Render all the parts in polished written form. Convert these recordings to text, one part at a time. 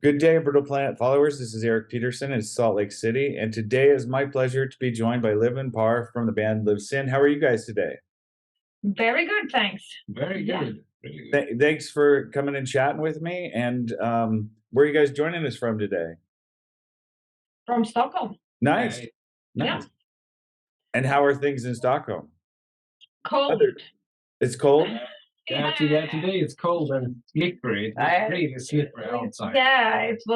Good day, Brittle Planet followers. This is Eric Peterson in Salt Lake City, and today is my pleasure to be joined by Liv and Per from the band Liv Sin. How are you guys today? Very good, thanks. Very Yeah. good. Really good. Thanks for coming and chatting with me. And where are you guys joining us from today? From Stockholm. Nice, Right. nice. Yeah. And how are things in Stockholm? Cold. It's cold. Yeah, today it's cold and slippery. It was really slippery outside. Yeah, it's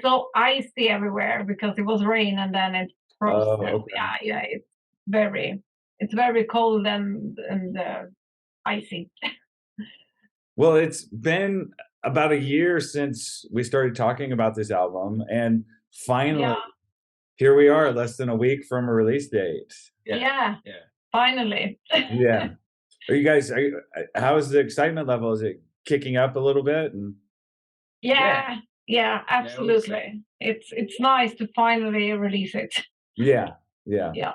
all icy everywhere because it was rain and then it froze. Oh, So, okay. yeah, it's very cold and icy. Well, it's been about a year since we started talking about this album, and finally, Yeah. here we are, less than a week from a release date. Yeah. Yeah. Finally. Yeah. How's the excitement level? Is it kicking up a little bit? And Yeah, absolutely. say. It's nice to finally release it. yeah. Yeah.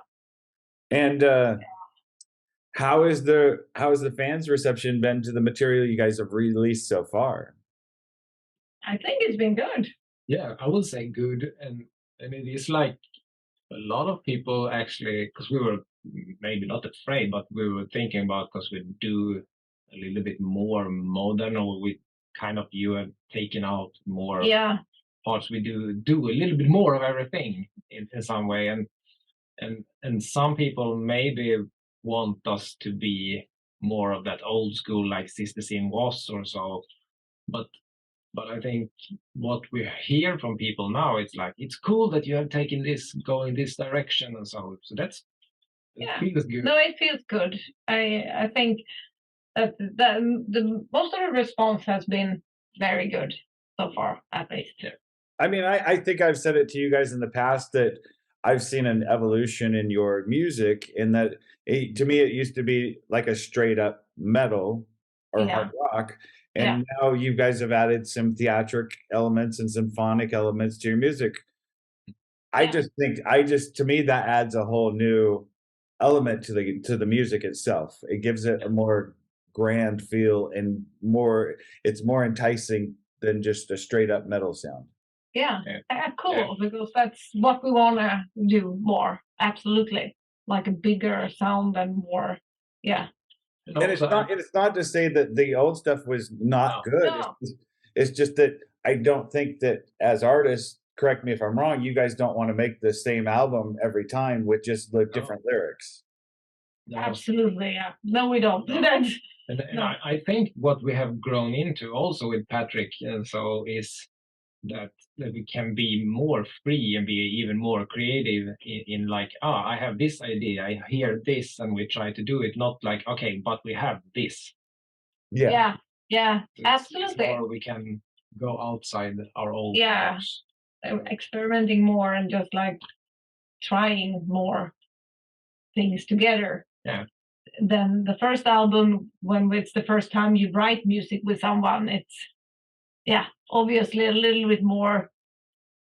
And how's the fans' reception been to the material you guys have released so far? I think it's been good. Yeah, I would say good. And it is like a lot of people actually, because we were maybe not afraid, but we were thinking about because we do a little bit more modern, or we kind of you have taken out more Yeah. parts. We do a little bit more of everything in some way, and some people maybe want us to be more of that old school like Sister Sin was or so, but I think what we hear from people now, it's like it's cool that you have taken this, going this direction, and so that's it feels good. No, it feels good. I think that the most of the response has been very good so far, at least. Yeah. I mean, I think I've said it to you guys in the past that I've seen an evolution in your music in that to me it used to be like a straight up metal or hard rock. And now you guys have added some theatric elements and symphonic elements to your music. I just think to me that adds a whole new element to the music itself. It gives it a more grand feel and it's more enticing than just a straight up metal sound. Yeah. Cool, because that's what we want to do more. Absolutely. Like a bigger sound and more. Yeah. And it's not to say that the old stuff was not good. No. It's just that I don't think that as artists, correct me if I'm wrong, you guys don't want to make the same album every time with just different lyrics. No. Absolutely, yeah. No, we don't. And I think what we have grown into also with Patrick, and so is that we can be more free and be even more creative in like, I have this idea, I hear this, and we try to do it, not like, okay, but we have this. Yeah, So absolutely. Or we can go outside our old box. Experimenting more and just like trying more things together. Yeah. Then the first album, when it's the first time you write music with someone, it's obviously a little bit more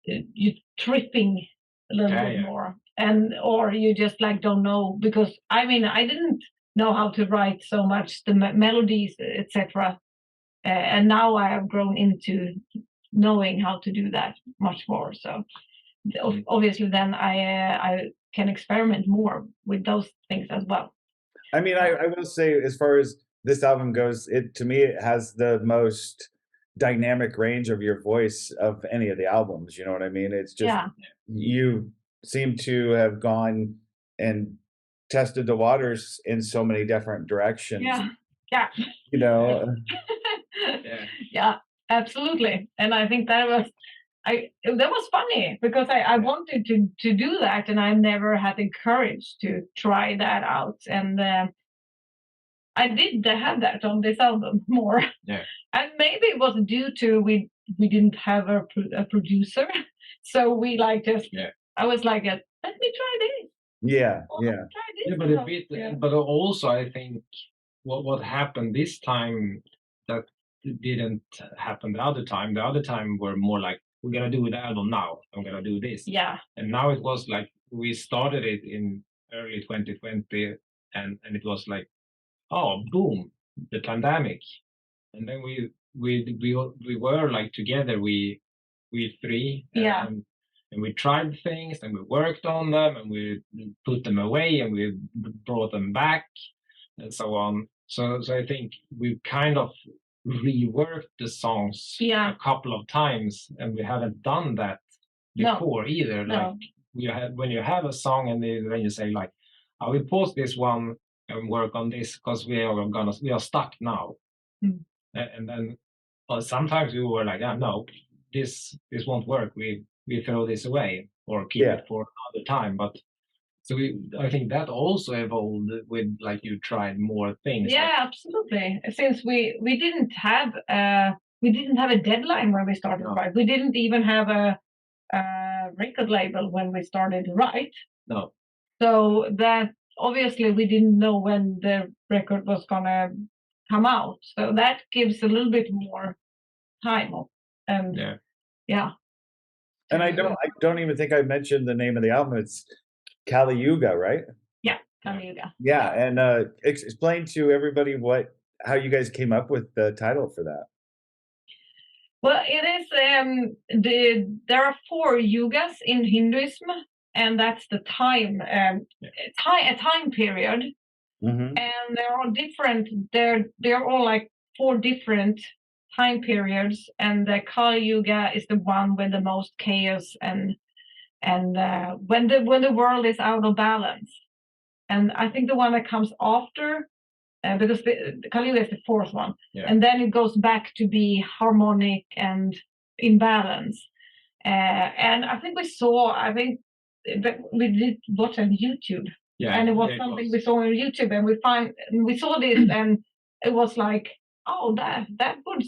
you tripping a little bit more, and or you just like don't know, because I mean I didn't know how to write so much the melodies, etc. And now I have grown into knowing how to do that much more. So obviously then I can experiment more with those things as well. I mean, I will say, as far as this album goes, to me it has the most dynamic range of your voice of any of the albums. You know what I mean? It's just you seem to have gone and tested the waters in so many different directions. Yeah. You know. Yeah, absolutely. And I think that was funny because I wanted to do that, and I never had the courage to try that out. And I did have that on this album more. Yeah. And maybe it was due to we didn't have a producer, so we like just I was like, let me try this. Yeah. Try this. But also I think what happened this time that didn't happen the other time. The other time were more like, we're gonna do the album now. I'm gonna do this. Yeah. And now it was like we started it in early 2020, and it was like, oh boom, the pandemic, and then we were like together. We we three. Yeah. And we tried things and we worked on them and we put them away and we brought them back and so on. So I think we kind of reworked the songs a couple of times, and we haven't done that before either. Like when you have a song and then you say like, I will pause this one and work on this because we are stuck now. And then sometimes we were like, no, this won't work. We throw this away or keep it for another time. But so I think that also evolved with like you tried more things. Yeah, absolutely. Since we didn't have a deadline when we started to write. We didn't even have a record label when we started to write. No. So that obviously we didn't know when the record was gonna come out. So that gives a little bit more time. And yeah. And I don't even think I mentioned the name of the album. It's KaliYuga, right? Yeah, KaliYuga. Yeah, and explain to everybody how you guys came up with the title for that. Well, it is there are 4 yugas in Hinduism, and that's the time a time period, and they're all different. They're all like 4 different time periods, and the Kali Yuga is the one with the most chaos and when the world is out of balance. And I think the one that comes after, because the Kali Yuga is the 4th one, and then it goes back to be harmonic and in balance. And I think we did watch on YouTube, and it was something we saw on YouTube, and we saw this, and it was like, oh, that would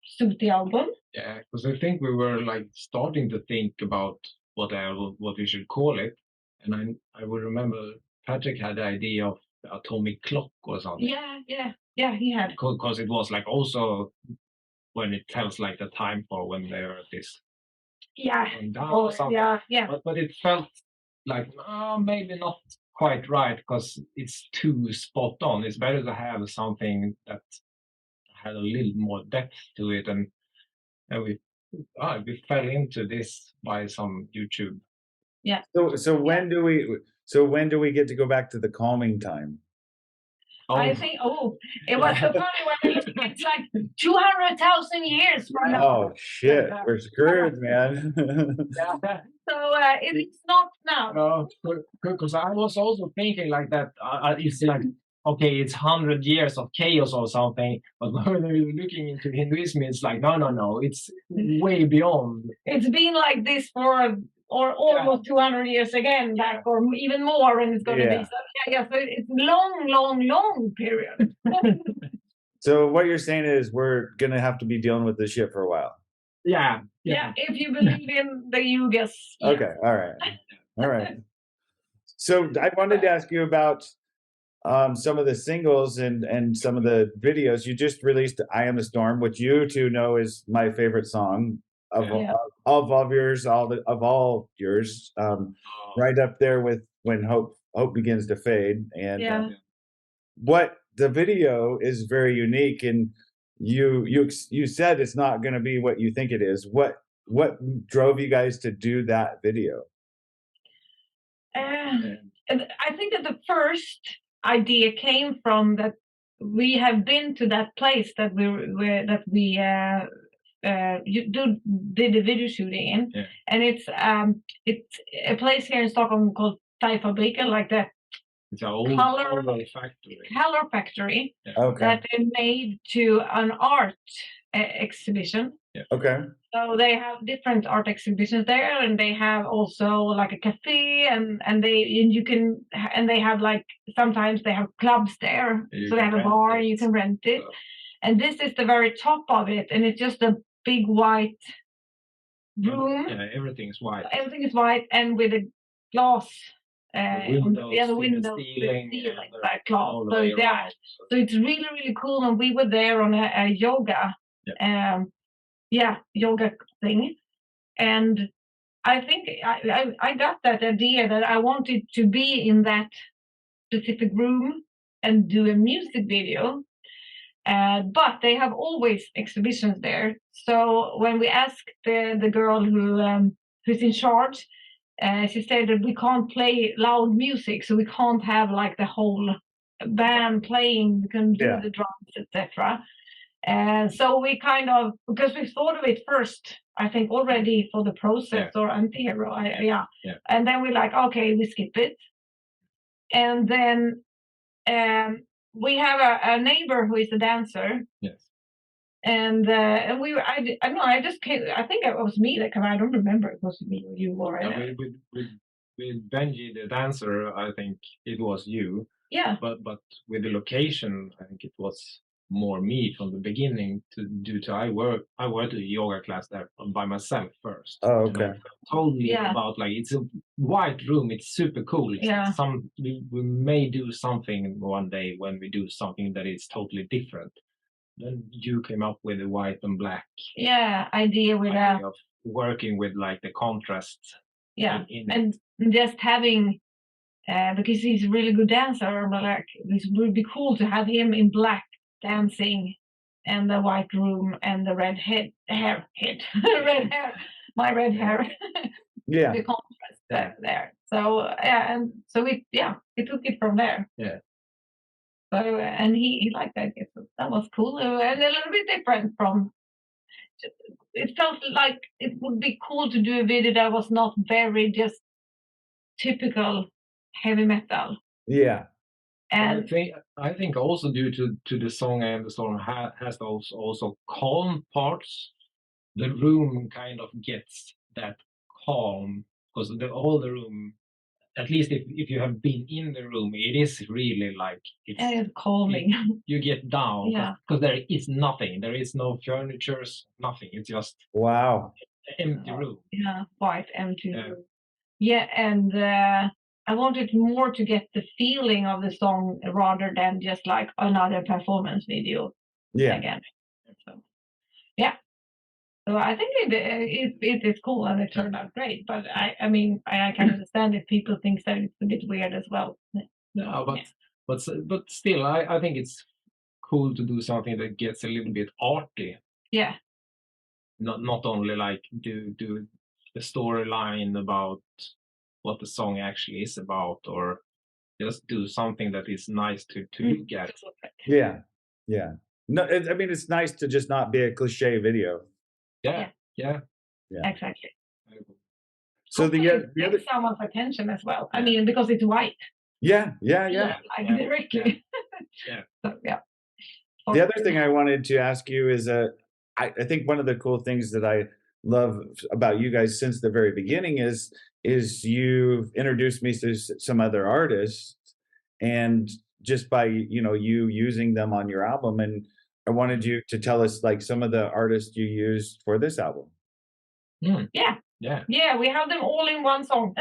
suit the album. Yeah, because I think we were like starting to think about what we should call it, and I would remember Patrick had the idea of atomic clock or something. Yeah, he had. Because it was like also when it tells like the time for when the Earth is going down or something. Yeah. But it felt like maybe not quite right because it's too spot on. It's better to have something that had a little more depth to it, and we fell into this by some YouTube. Yeah. So when do we get to go back to the calming time? I think it was so funny when it's like 200,000 years from now. Oh shit, we're screwed, man. So it's not now. No, because I was also thinking like that. It's like, okay, it's 100 years of chaos or something, but when you're looking into Hinduism, it's like no, it's way beyond. It's been like this for almost 200 years again, back, or even more, and it's going to be so. So it's long period. So what you're saying is we're gonna have to be dealing with this shit for a while. Yeah, if you believe in the yugas. Okay, all right. So I wanted to ask you about some of the singles and some of the videos. You just released "I Am the Storm," which you two know is my favorite song of all yours. Right up there with "When Hope Begins to Fade." And what the video is very unique, and you said it's not going to be what you think it is. What drove you guys to do that video? I think that the first idea came from that we have been to that place that we did the video shooting in, and it's a place here in Stockholm called Färgfabriken, like that. It's an old color factory Okay. that they made to an art exhibition. Okay. So they have different art exhibitions there, and they have also like a cafe, and they have like sometimes they have clubs there. So they have a bar, you can rent it. And this is the very top of it, and it's just a big white room. Yeah, everything's white. Everything is white, and with a glass. The windows, ceiling, like glass. So it's really cool. And we were there on a yoga. Yoga thing, and I think I got that idea that I wanted to be in that specific room and do a music video, But they have always exhibitions there. So when we asked the girl who's in charge, she said that we can't play loud music, so we can't have like the whole band playing. We can do the drums, etc. And so we kind of, because we thought of it first, I think already for the process or Antihero, and then we're like, okay, we skip it. And then we have a neighbor who is a dancer. Yes. And we were, I don't know, I just came, I think it was me that came, I don't remember if it was me or you or with Benji the dancer, I think it was you. Yeah. But with the location, I think it was more me from the beginning I worked a yoga class there by myself first. Oh, okay. Totally about like, it's a white room, it's super cool. We may do something one day when we do something that is totally different. Then you came up with the white and black idea with of working with like the contrast. And just having because he's a really good dancer, but like this would be cool to have him in black dancing and the white room and the red hair red hair, my red hair. The contrast there. So and so we took it from there. So and he liked that. So that was cool and a little bit different from. It felt like it would be cool to do a video that was not very just typical heavy metal. Yeah. And I think also due to the song and the storm has those also calm parts. The room kind of gets that calm because all the room, at least if you have been in the room, it is really like it's calming. You get down because there is nothing. There is no furniture, nothing. It's just an empty room. Yeah, quite empty room. Yeah, and I wanted more to get the feeling of the song rather than just like another performance video. Again. So I think it is cool and it turned out great. But I mean I can understand if people think that it's a bit weird as well. No, but still I think it's cool to do something that gets a little bit arty. Yeah. Not only like do the storyline about what the song actually is about, or just do something that is nice to look at. Yeah. No, I mean it's nice to just not be a cliche video. Yeah. Exactly. So the other someone's attention as well. I mean because it's white. Yeah. Like directly. So, The other thing I wanted to ask you is I think one of the cool things that I love about you guys since the very beginning is you've introduced me to some other artists, and just by you using them on your album, and I wanted you to tell us like some of the artists you used for this album. Yeah, we have them all in one song.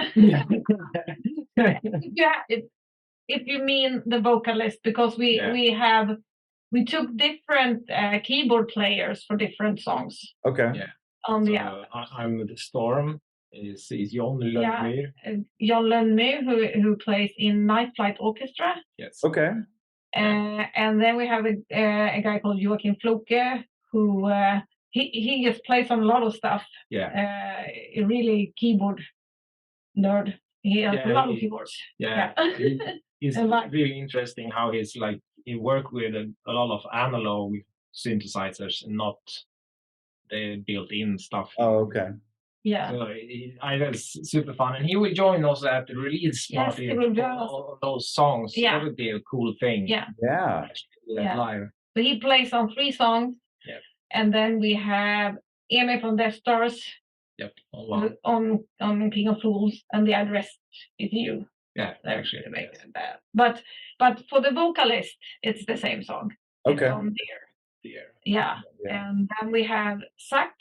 If you mean the vocalist, because we took different keyboard players for different songs. Okay. On the I'm with the Storm. Is Jon Lönnmyr. Jon Lönnmyr, who plays in Night Flight Orchestra. Yes. Okay. And then we have a guy called Joakim Floke, who he just plays on a lot of stuff. A really keyboard nerd. He has a lot of keyboards. It's really interesting how he's like he worked with a lot of analog synthesizers, not the built-in stuff. Oh, okay. Yeah. So that's super fun, and he will join us at the release party of those songs. Yeah. That would be a cool thing. Yeah. Live. So he plays on 3 songs. Yeah. And then we have Emil from Death Stars. Yep. On King of Fools, and the address is you. Yeah, actually. But for the vocalist, it's the same song. Okay. It's on Dear. Yeah. And then we have Zack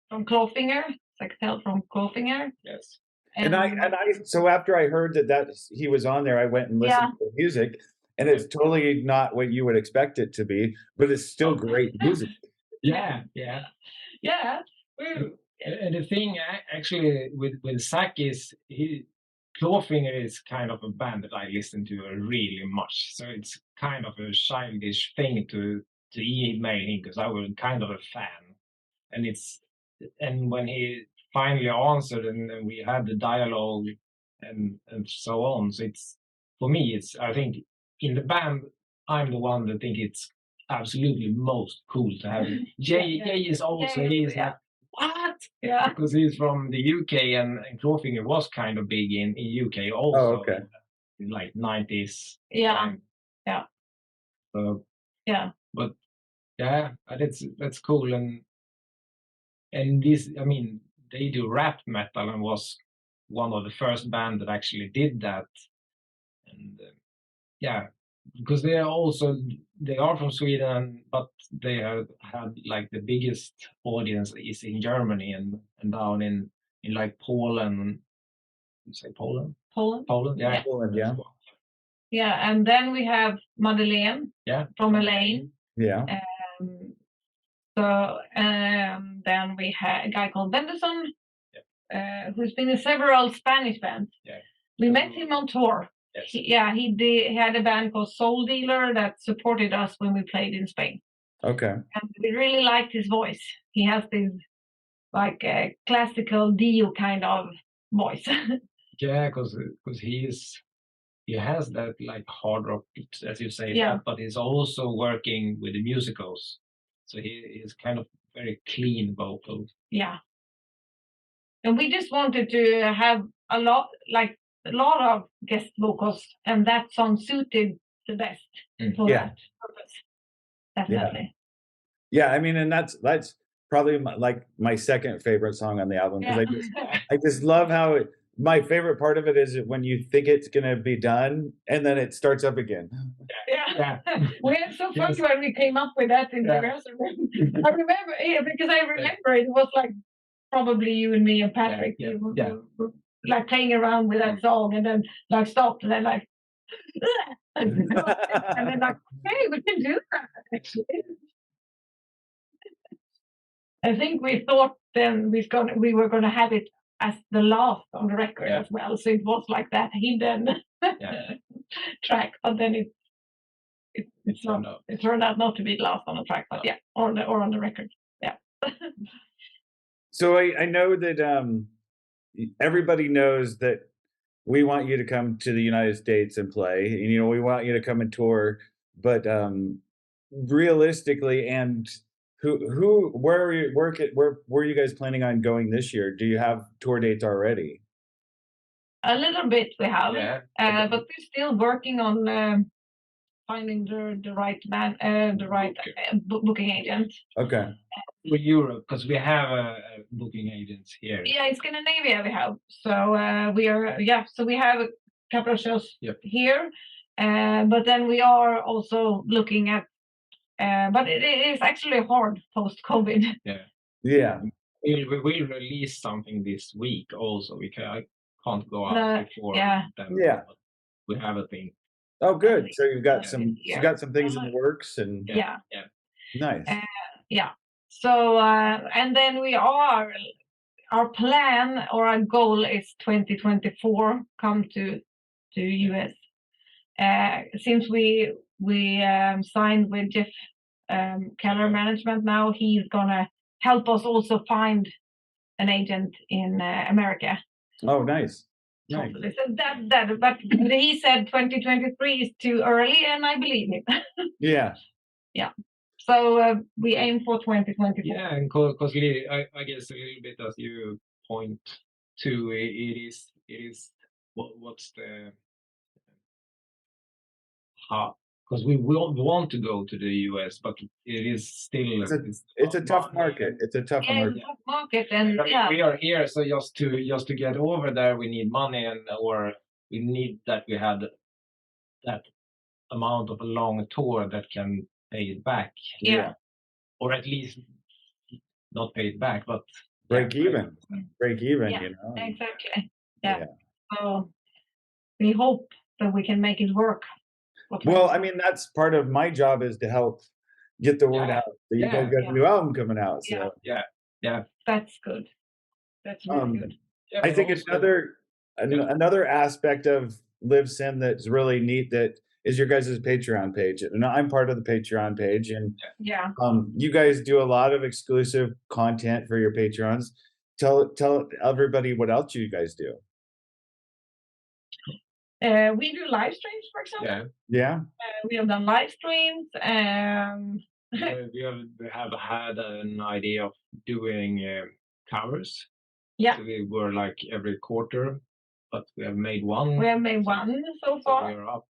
from Clawfinger. Zack from Clawfinger. Yes. And I so after I heard that he was on there, I went and listened to the music, and it's totally not what you would expect it to be, but it's still great music. Yeah. And the thing actually with Zack is Clawfinger is kind of a band that I listen to really much. So it's kind of a childish thing to to email him because I was kind of a fan, and when he finally answered and we had the dialogue and so on. So it's for me, I think in the band I'm the one that think it's absolutely most cool to have it. Jay is also he's like what? Yeah. Because he's from the UK and Clawfinger was kind of big in UK also. Oh, okay. In like 90s. Yeah. Yeah. So yeah. But yeah, that's cool and this, I mean, they do rap metal and was one of the first band that actually did that. And yeah, because they are from Sweden, but they have had like the biggest audience is in Germany and down in like Poland. You say Poland? Poland, yeah. Poland, yeah. Yeah, and then we have Madeleine from Elaine. Yeah. Then we had a guy called Benderson, who's been in several Spanish bands. Yeah. We met him on tour. Yes. He had a band called Soul Dealer that supported us when we played in Spain. Okay. And we really liked his voice. He has this like a classical Dio kind of voice. Yeah, because he has that like hard rock, as you say, but he's also working with the musicals. So he is kind of very clean vocal. Yeah. And we just wanted to have a lot of guest vocals, and that song suited the best for that purpose. Definitely. Yeah, I mean, and that's probably my second favorite song on the album because I just love how my favorite part of it is when you think it's gonna be done and then it starts up again. Yeah. We had so fun when we came up with that in the rehearsal room. I remember because I remember it was like probably you and me and Patrick were like playing around with that song and then like stopped and then like and then like, hey, we can do that actually. I think we thought then we were gonna have it as the last on the record as well. So it was like that hidden track, but then it turned out not to be the last on the track, but or on the record. Yeah. So I know that everybody knows that we want you to come to the United States and play, and we want you to come and tour, but realistically, and where are you guys planning on going this year? Do you have tour dates already? A little bit we have, but we're still working on finding the right band, the right booking agent. Okay. For Europe, because we have booking agents here. Yeah, in Scandinavia we have. So so we have a couple of shows here, but then we are also looking at. But it is actually hard post-COVID. Yeah. We will release something this week. Also, I can't go out before. Yeah. We have a thing. Oh, good. So you've got some things in the works, and nice. So and then our plan or our goal is 2024 come to US. Since we signed with Jeff Keller Management now, he's gonna help us also find an agent in America. Oh, nice. Nice. So but he said 2023 is too early, and I believe him. Yeah. So we aim for 2024. Yeah, and because I guess a little bit as you point to, it is what's the because we want to go to the US, but it is still it's a tough market. It's a tough market. It's a tough market, and we are here, so just to get over there, we need money, or we need that we had that amount of a long tour that can pay it back. Yeah. Or at least not pay it back, but break even. Break even, Exactly. Yeah. So we hope that we can make it work. Well, I mean, that's part of my job is to help get the word out that you guys got a new album coming out. So yeah. That's good. That's really good. I think it's another aspect of Liv Sin that's really neat that is your guys' Patreon page. And I'm part of the Patreon page, and Yeah. you guys do a lot of exclusive content for your patrons. Tell everybody what else you guys do. We do live streams, for example. Yeah. We have done live streams. We have had an idea of doing covers. Yeah. So we were like every quarter, but we have made one. We have made one so far. So we're up,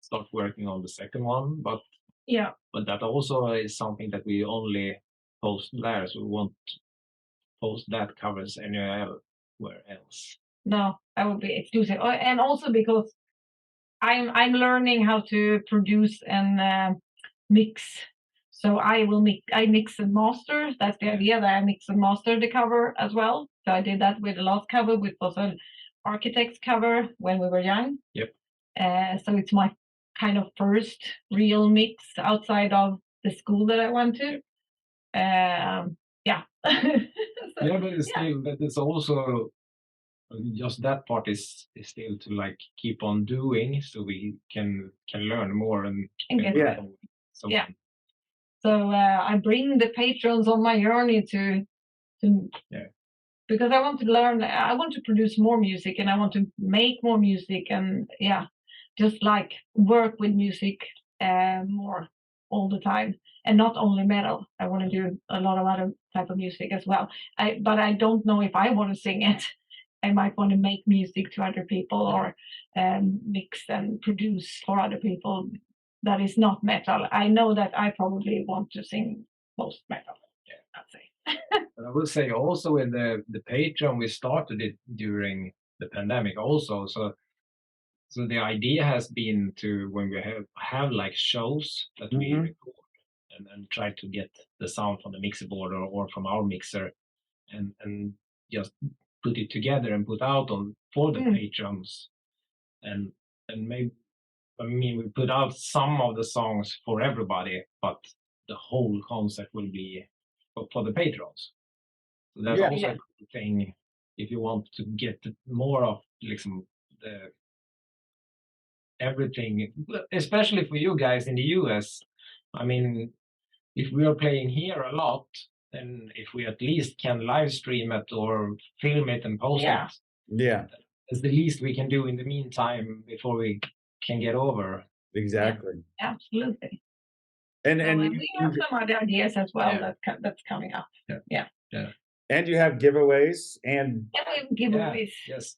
start working on the second one, but yeah. But that also is something that we only post there, so we won't post that covers anywhere else. No, that would be exclusive, and also because I'm learning how to produce and mix. So I mix and master. That's the idea, that I mix and master the cover as well. So I did that with the last cover, which was an architect's cover when we were young. Yep. So it's my kind of first real mix outside of the school that I went to. Yeah. So, yeah, but it's still, but it's also just that part is still to like keep on doing, so we can learn more and get so yeah. So I bring the patrons on my journey to because I want to learn. I want to produce more music, and I want to make more music, and just like work with music more all the time, and not only metal. I want to do a lot of other type of music as well. But I don't know if I want to sing it. I might want to make music to other people, or mix and produce for other people that is not metal. I know that I probably want to sing most metal. I'd say. But I will say also with the Patreon, we started it during the pandemic also. So the idea has been to, when we have like shows that we record and try to get the sound from the mixer board or from our mixer and just put it together and put out for the patrons, and maybe, I mean, we put out some of the songs for everybody, but the whole concept will be for the patrons. So that's also a good thing if you want to get more of the everything, especially for you guys in the US. I mean, if we are playing here a lot, then if we at least can live stream it or film it and post it, it's the least we can do in the meantime before we can get over. Exactly. Yeah, absolutely. And we have some other ideas as well that's coming up. Yeah. And you have giveaways and we have giveaways. Yes.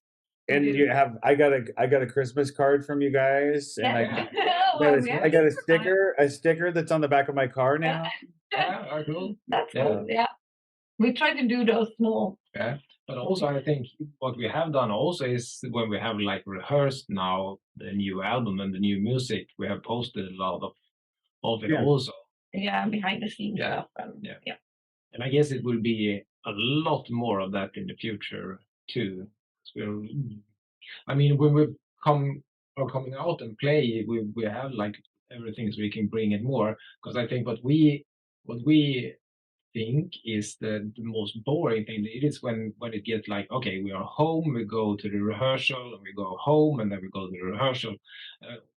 And you have I got a Christmas card from you guys, and I got a sticker that's on the back of my car now. Cool. That's cool. Yeah. We try to do those small. Yeah. But also I think what we have done also is when we have like rehearsed now the new album and the new music, we have posted a lot of it also. Yeah, behind the scenes stuff. And I guess it will be a lot more of that in the future too. I mean, when we coming out and play, we have like everything, so we can bring it more. Because I think what we think is the most boring thing. It is when it gets like, okay, we are home, we go to the rehearsal, and we go home, and then we go to the rehearsal,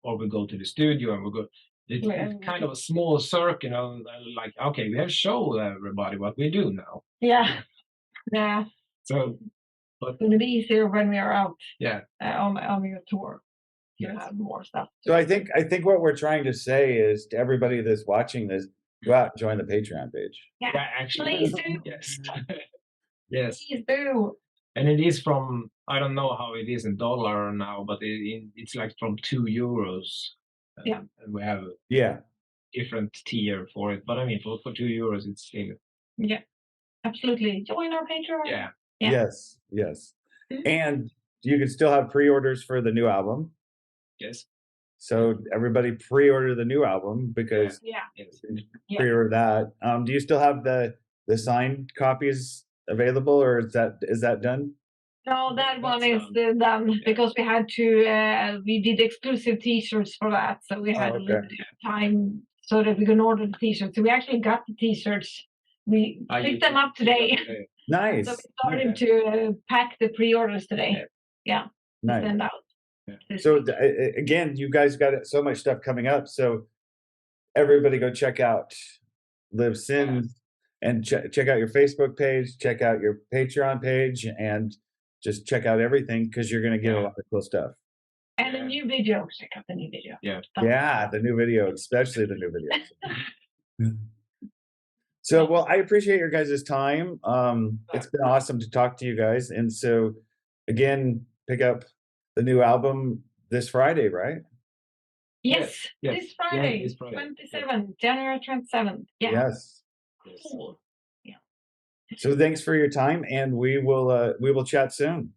or we go to the studio and we go. It's kind of a small circle, like, okay, we have shown everybody what we do now. Yeah. Yeah. So, but it's going to be easier when we are out. On your tour. You have more stuff. So I think what we're trying to say is to everybody that's watching this, go out and join the Patreon page. Yeah, actually. Please do. Yes. Yes. Please do. And it is from, I don't know how it is in dollar now, but it's like from €2. And we have different tier for it. But I mean, for €2, it's still. Yeah, absolutely. Join our Patreon. Yeah. Yes. And you can still have pre-orders for the new album. Yes. So everybody pre-order the new album because pre-order that. Do you still have the signed copies available, or is that done? No, that one is done because we had to. We did exclusive T-shirts for that, so we had a little bit of time so that we can order the T-shirts. So we actually got the T-shirts. We picked them up today. Nice. So we started to pack the pre-orders today. Yeah. Nice. Send out. So again, you guys got so much stuff coming up. So everybody go check out Liv Sin and check out your Facebook page, check out your Patreon page, and just check out everything because you're going to get a lot of cool stuff. And a new video. Check out the new video. Yeah. The new video, especially the new video. So, well, I appreciate your guys' time. It's been awesome to talk to you guys. And so, again, pick up the new album this Friday, right? Yes, Yes. this Friday, Yeah, this Friday. 27th, January 27th. Yeah. Yes. Cool. So thanks for your time, and we will chat soon.